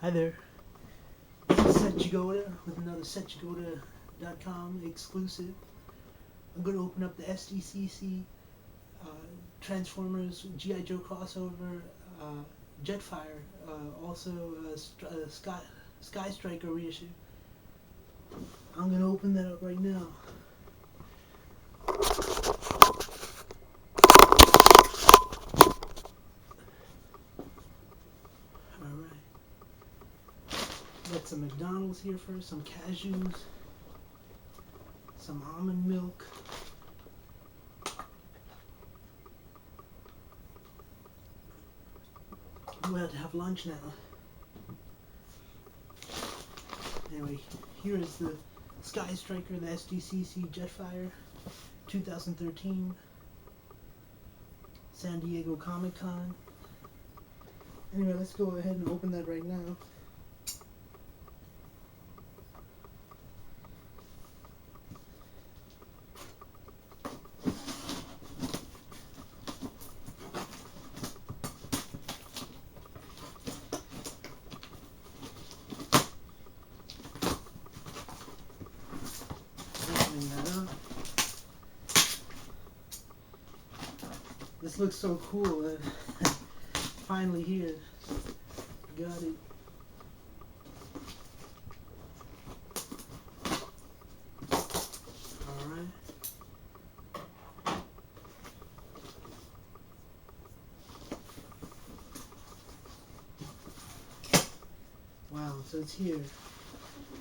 Hi there, this is Set Jagoda with another setjagoda.com exclusive. I'm going to open up the SDCC Transformers g.i.joe crossover JETFIRE, also SKYSTRIKER reissue. I'm going to open that up right now. Got some McDonald's here first, some cashews, some almond milk, I'm about to have lunch now. Anyway, here is the SKYSTRIKER, the SDCC JETFIRE 2013 San Diego Comic Con. Anyway, let's go ahead and open that right now. This looks so cool. Finally here. Got it. Alright. Wow, so it's here.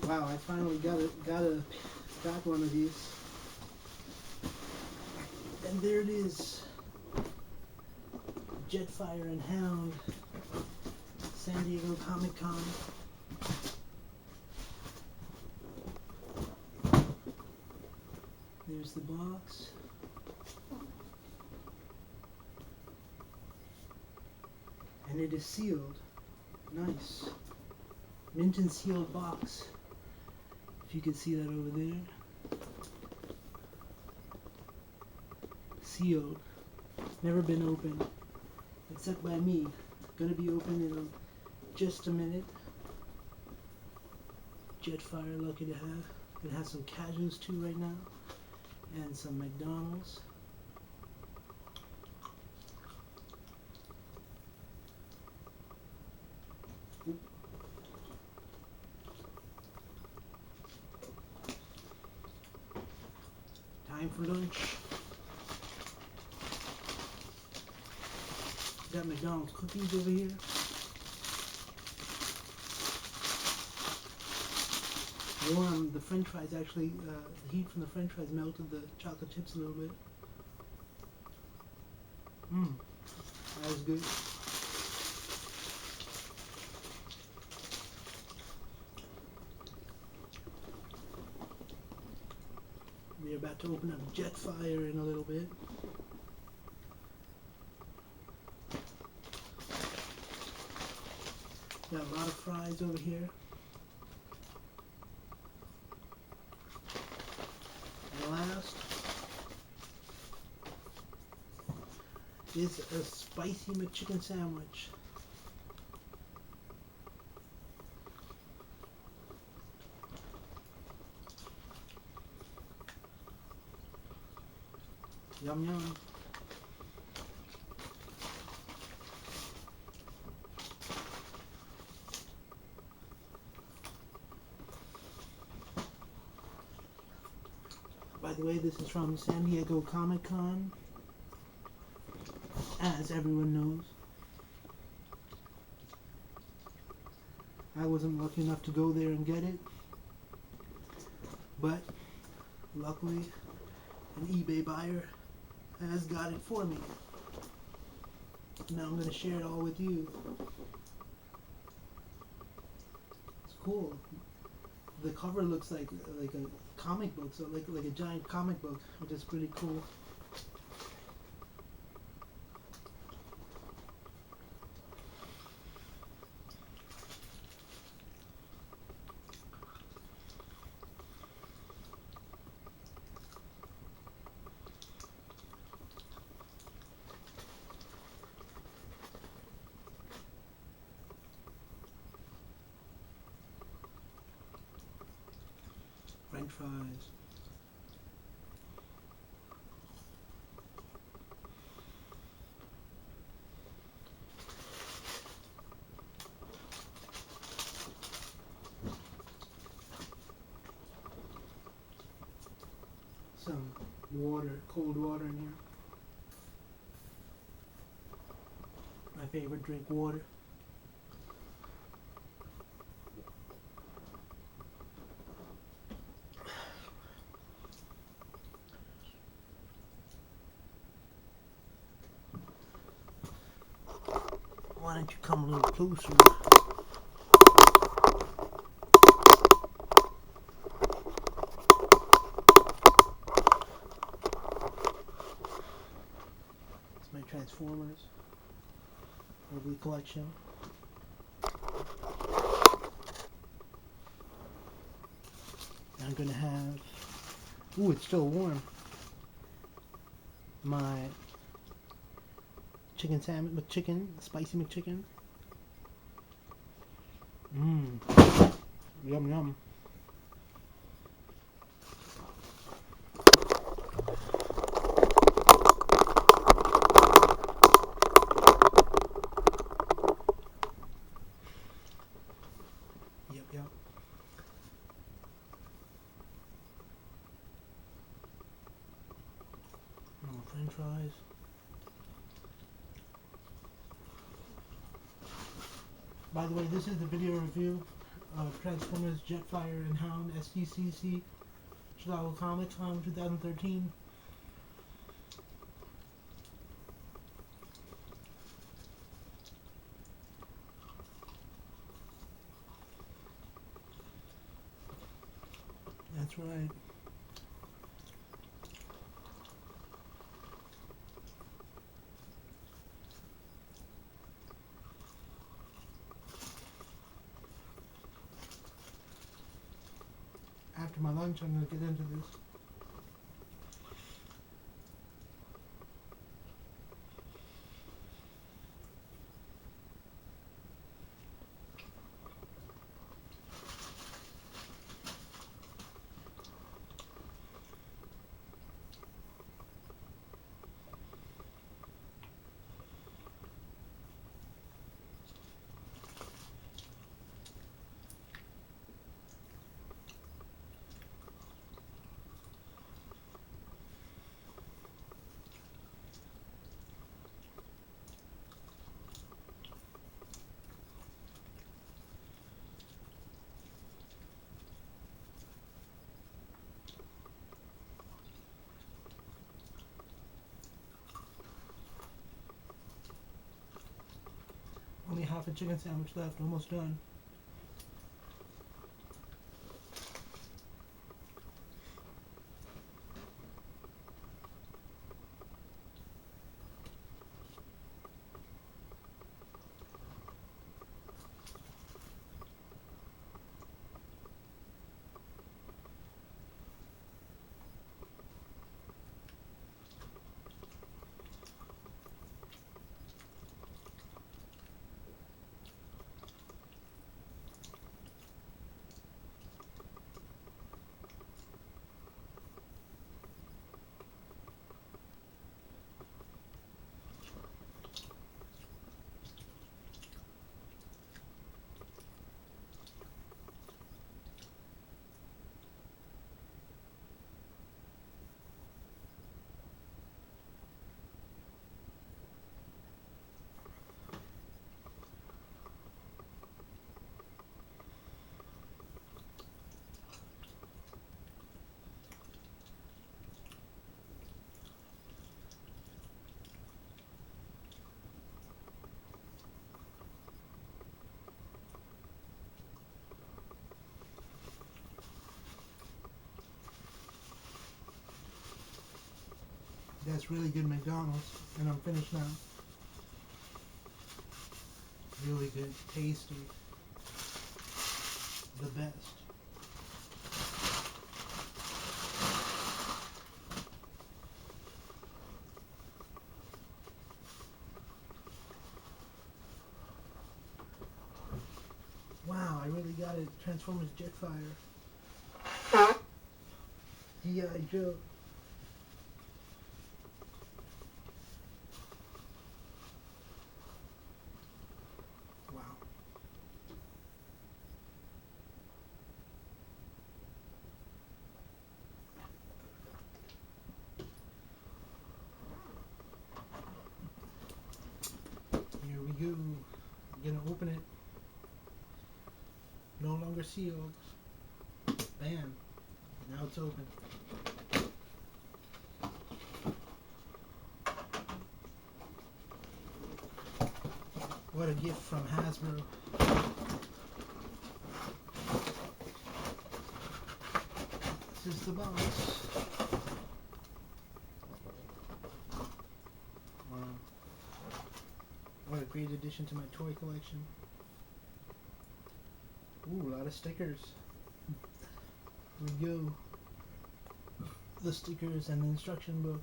Wow, I finally got one of these. And there it is. JETFIRE and Hound, San Diego Comic Con. There's the box. And it is sealed. Nice. Mint and sealed box. If you can see that over there. Sealed. Never been opened. Except by me. Gonna be open in just a minute. JETFIRE, lucky to have. It has some cashews too right now. And some McDonald's. Oop. Time for lunch. Got McDonald's cookies over here. Warm, the french fries actually, the heat from the french fries melted the chocolate chips a little bit. That was good. We're about to open up JETFIRE in a little bit. Got a lot of fries over here. And last is a spicy McChicken sandwich. Yum yum. By the way, this is from San Diego Comic Con, as everyone knows. I wasn't lucky enough to go there and get it, but luckily an eBay buyer has got it for me. Now I'm going to share it all with you. It's cool. The cover looks like a comic book, so like a giant comic book, which is pretty cool. French fries. Some water, cold water in here. My favorite drink, water. Why don't you come a little closer? It's my Transformers ugly collection. I'm gonna have, ooh, it's still warm, my chicken sandwich, McChicken, spicy McChicken. Yum yum. Yep. More French fries. By the way, this is the video review of Transformers Jetfire and Hound SDCC Chicago Comics from 2013. That's right. After my lunch, I'm going to get into this. Only half a chicken sandwich left, almost done. That's really good McDonald's, and I'm finished now. Really good, tasty, the best. Wow, I really got it. Transformers Jetfire. G.I. Joe. Wow. Here we go. I'm gonna open it. No longer sealed. Bam. Now it's open. What a gift from Hasbro. This is the box. Wow. What a great addition to my toy collection. Ooh, a lot of stickers. Here we go. The stickers and the instruction book.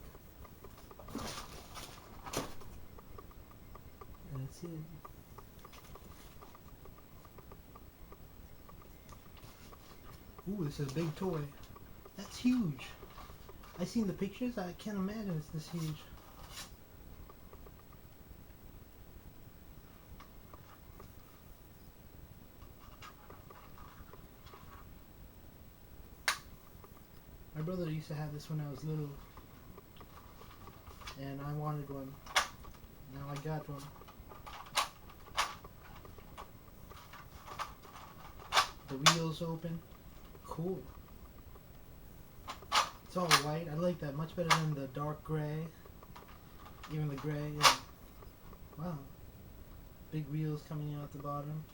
And that's it. Ooh, this is a big toy. That's huge. I seen the pictures. I can't imagine it's this huge. My brother used to have this when I was little, and I wanted one. Now I got one. The wheels open. Cool. It's all white. I like that much better than the dark gray. Even the gray. Yeah. Wow. Big wheels coming out the bottom.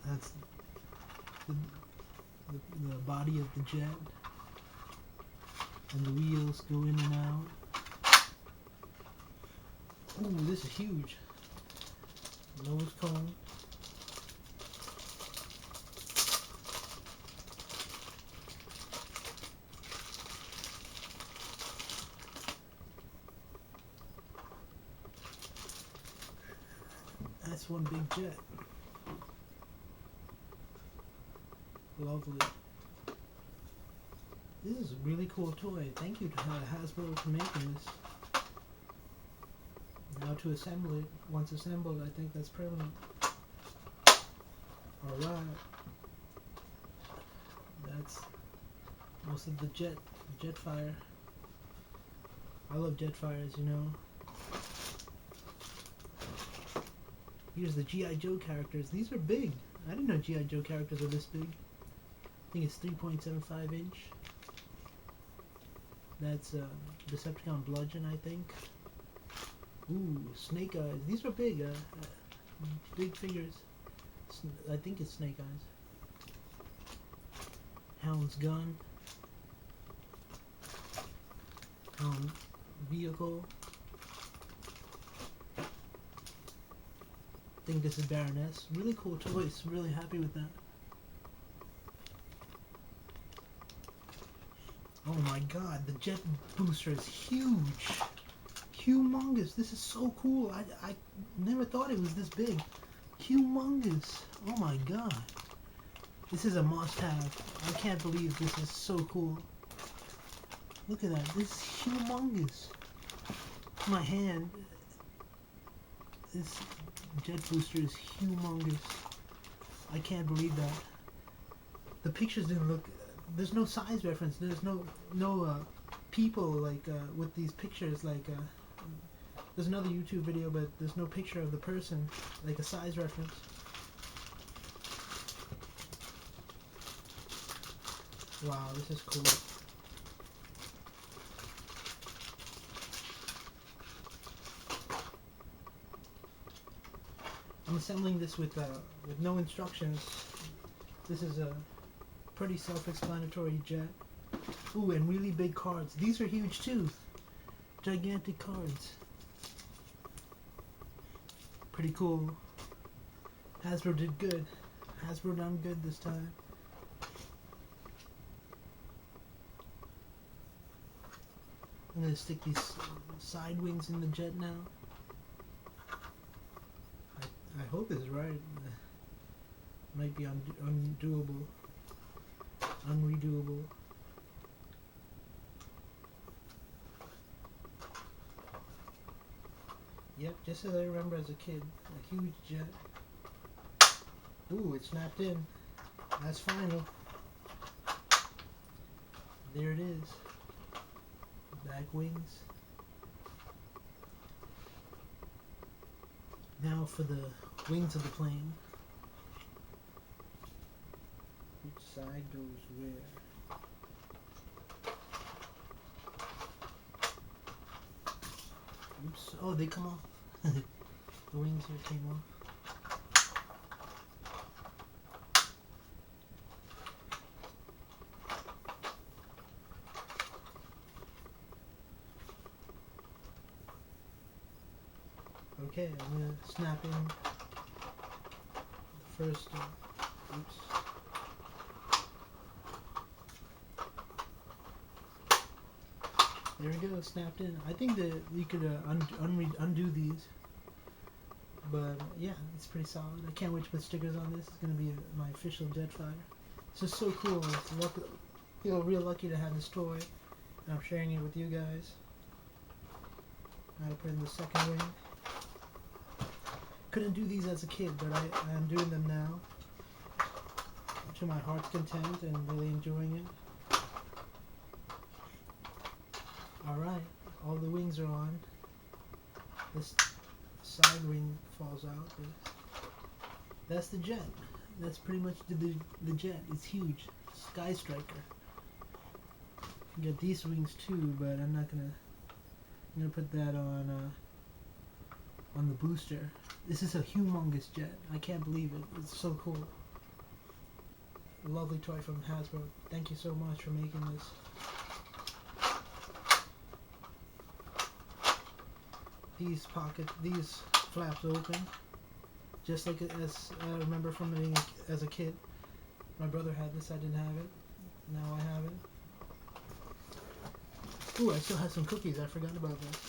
That's the body of the jet. And the wheels go in and out. Ooh, this is huge. Nose cone. That's one big jet. Lovely. This is a really cool toy. Thank you to Hasbro for making this. Now to assemble it. Once assembled, I think that's permanent. Alright. That's most of the JETFIRE. I love JETFIRE, as you know. Here's the G.I. Joe characters. These are big. I didn't know G.I. Joe characters are this big. I think it's 3.75 inch. That's Decepticon Bludgeon, I think. Ooh, Snake Eyes. These are big. Big figures. I think it's Snake Eyes. Hound's gun. Vehicle. I think this is Baroness. Really cool toys. Really happy with that. Oh my god, the jet booster is huge. Humongous. This is so cool. I never thought it was this big. Humongous. Oh my god. This is a must-have. I can't believe this is so cool. Look at that. This is humongous. My hand. This jet booster is humongous. I can't believe that. The pictures didn't look. There's no size reference. There's no people like with these pictures. Like there's another YouTube video, but there's no picture of the person like a size reference. Wow, this is cool. I'm assembling this with no instructions. This is a pretty self-explanatory jet. Ooh, and really big cards. These are huge too. Gigantic cards. Pretty cool. Hasbro did good. Hasbro done good this time. I'm gonna stick these side wings in the jet now. I hope this is right. Might be undoable. unredoable. Yep, just as I remember as a kid, a huge jet. Ooh, it snapped in. That's final. There it is. Back wings. Now for the wings of the plane. Which side goes where? Oops. Oh, they come off. The wings here came off. Okay, I'm gonna snap in the first. Oops. There we go, snapped in. I think that you could undo these, but yeah, it's pretty solid. I can't wait to put stickers on this. It's gonna be my official JETFIRE. This is so cool. I feel real lucky to have this toy, and I'm sharing it with you guys. I put in the second wing. Couldn't do these as a kid, but I'm doing them now to my heart's content and really enjoying it. Alright, all the wings are on. This side wing falls out. But that's the jet. That's pretty much the jet. It's huge. SKYSTRIKER. You got these wings too, but I'm gonna put that on the booster. This is a humongous jet. I can't believe it. It's so cool. A lovely toy from Hasbro. Thank you so much for making this. These flaps open, just like as I remember from being as a kid. My brother had this. I didn't have it. Now I have it. Ooh, I still have some cookies. I forgot about that.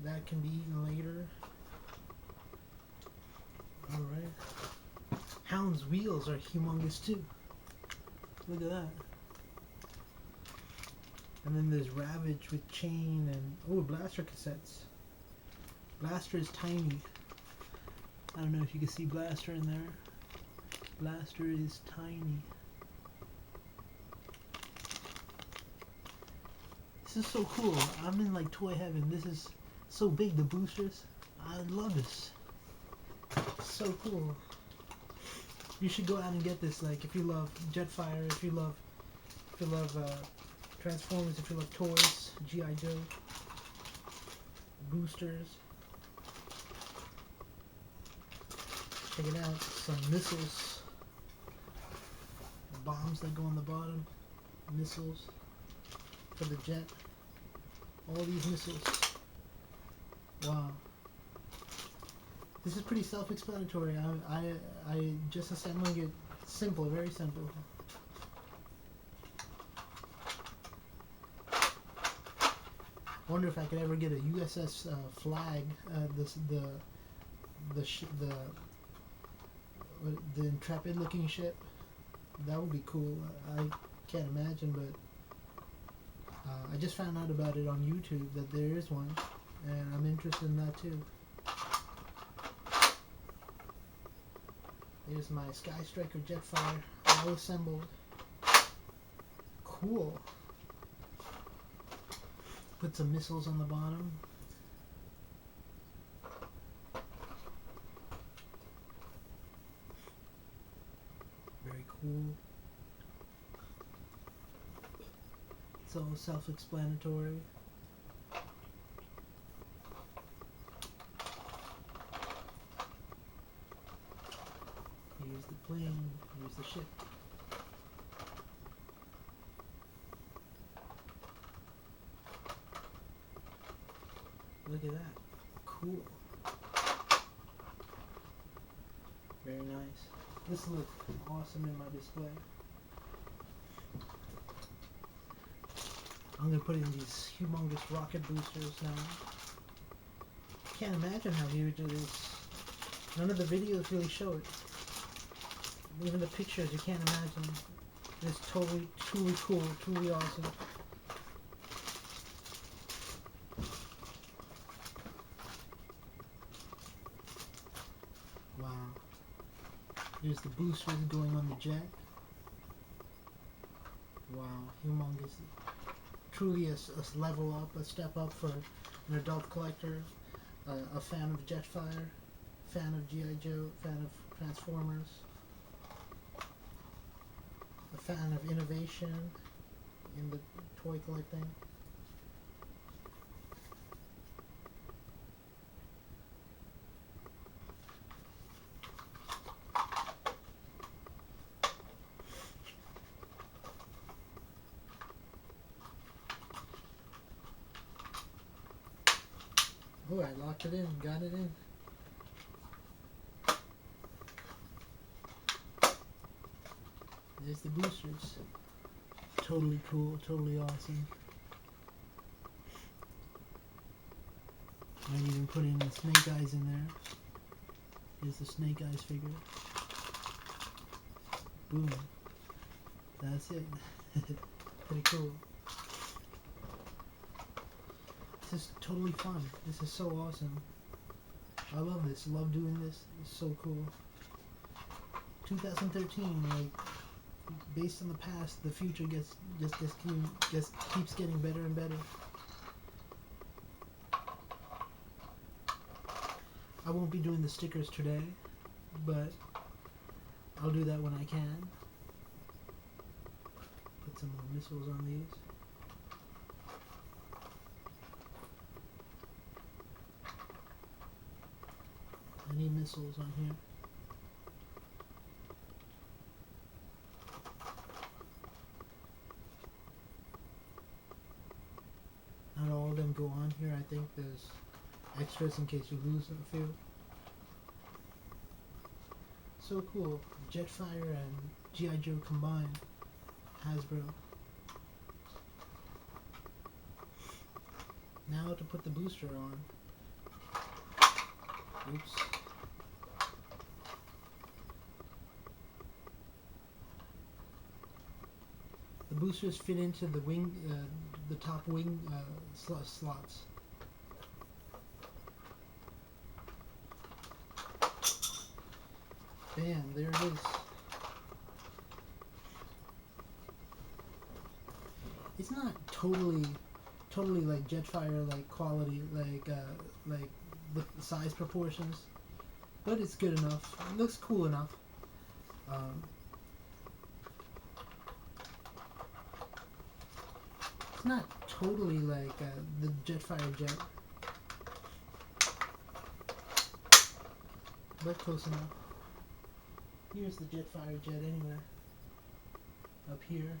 That can be eaten later. Alright. Hound's wheels are humongous too. Look at that. And then there's Ravage with chain and... oh, Blaster cassettes. Blaster is tiny. I don't know if you can see Blaster in there. Blaster is tiny. This is so cool. I'm in like toy heaven. This is so big, the boosters. I love this. So cool. You should go out and get this. Like if you love JETFIRE, if you love Transformers, if you love toys, g.i.joe, boosters. Check it out. Some missiles. Bombs that go on the bottom. Missiles for the jet. All these missiles. Wow. This is pretty self-explanatory. I just assembling it simple, very simple. Wonder if I could ever get a USS flag. The Intrepid-looking ship. That would be cool. I can't imagine, but I just found out about it on YouTube that there is one, and I'm interested in that too. Here's my SKYSTRIKER JETFIRE, all assembled. Cool. Put some missiles on the bottom. Very cool. It's all self-explanatory. Here's the plane, here's the ship. Look at that. Cool. Very nice. This looks awesome in my display. I'm going to put in these humongous rocket boosters now. Can't imagine how huge it is. None of the videos really show it. Even the pictures, you can't imagine It's totally, truly cool, truly awesome. Wow. Here's the boosters going on the jet. Wow, humongous. Truly a level up, a step up for an adult collector, a fan of JETFIRE, fan of g.i.joe, fan of Transformers, a fan of innovation in the toy collecting. Oh, I locked it in, got it in. There's the boosters. Totally cool, totally awesome. Might even put in the Snake Eyes in there. Here's the Snake Eyes figure. Boom. That's it. Pretty cool. This is totally fun. This is so awesome. I love this. Love doing this. It's so cool. 2013, like, based on the past, the future just keeps getting better and better. I won't be doing the stickers today, but I'll do that when I can. Put some more missiles on these. I need missiles on here. Not all of them go on here. I think there's extras in case you lose a few. So cool. JETFIRE and g.i.joe combined. Hasbro. Now to put the booster on. Oops. The boosters fit into the wing, the top wing slots. Bam! There it is. It's not totally like JETFIRE like quality, like the size proportions, but it's good enough. It looks cool enough. It's not totally like the JETFIRE jet, but close enough. Here's the JETFIRE jet anywhere. Up here.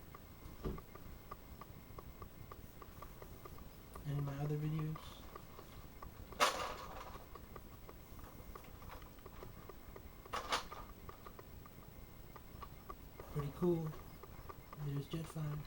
And in my other videos. Pretty cool. There's JETFIRE.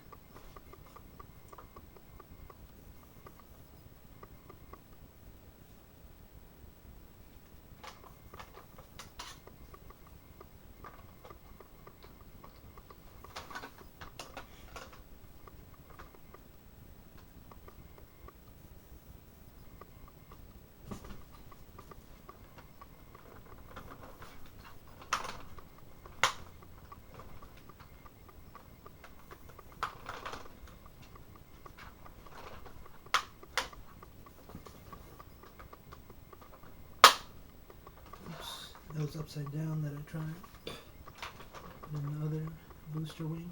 That was upside down that I tried. And the other booster wing.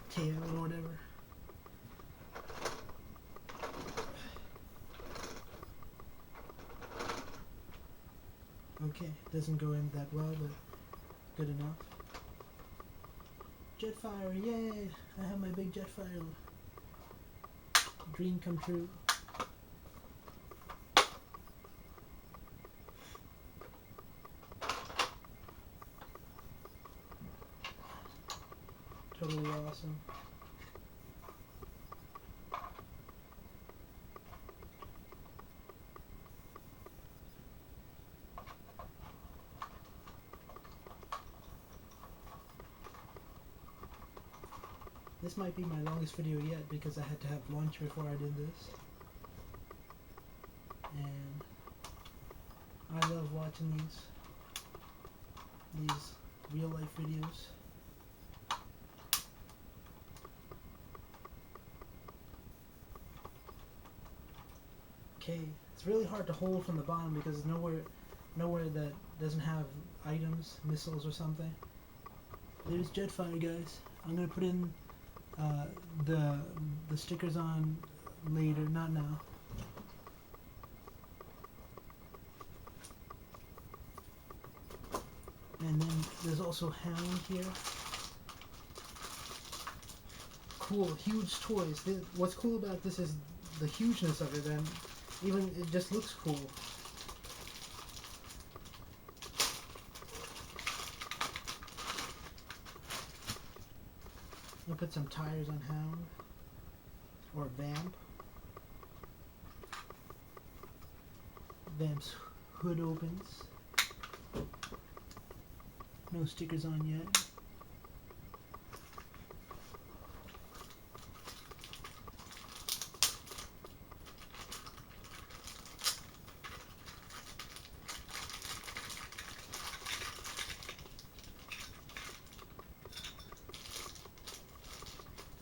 Tail or whatever. Okay, doesn't go in that well, but good enough. JETFIRE, yay! I have my big JETFIRE. Dream come true. Totally awesome. This might be my longest video yet because I had to have lunch before I did this. And I love watching these real life videos. Okay, it's really hard to hold from the bottom because there's nowhere that doesn't have items, missiles or something. There's JETFIRE, guys. I'm gonna put in the stickers on later, not now. And then there's also Hound here. Cool, huge toys. What's cool about this is the hugeness of it, and even it just looks cool. I'll put some tires on Hound or Vamp. Vamp's hood opens. No stickers on yet.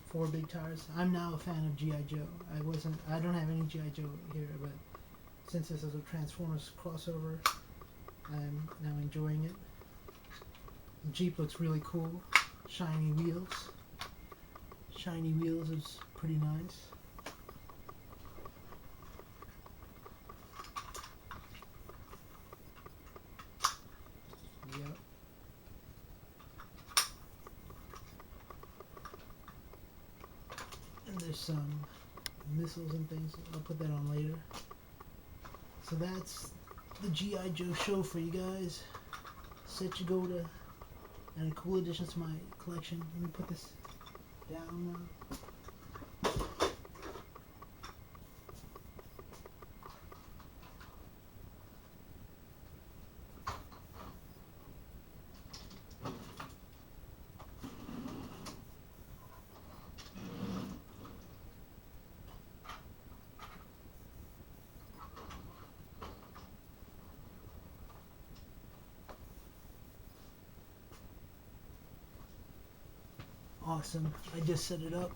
4 big tires. I'm now a fan of G.I.Joe. I don't have any G.I.Joe here, but since this is a Transformers crossover, I'm now enjoying it. The Jeep looks really cool. Shiny wheels. Shiny wheels is pretty nice. Yep. And there's some missiles and things. I'll put that on later. So that's the G.I. Joe show for you guys. Set your go to and a cool addition to my collection. Let me put this down now. Awesome. I just set it up.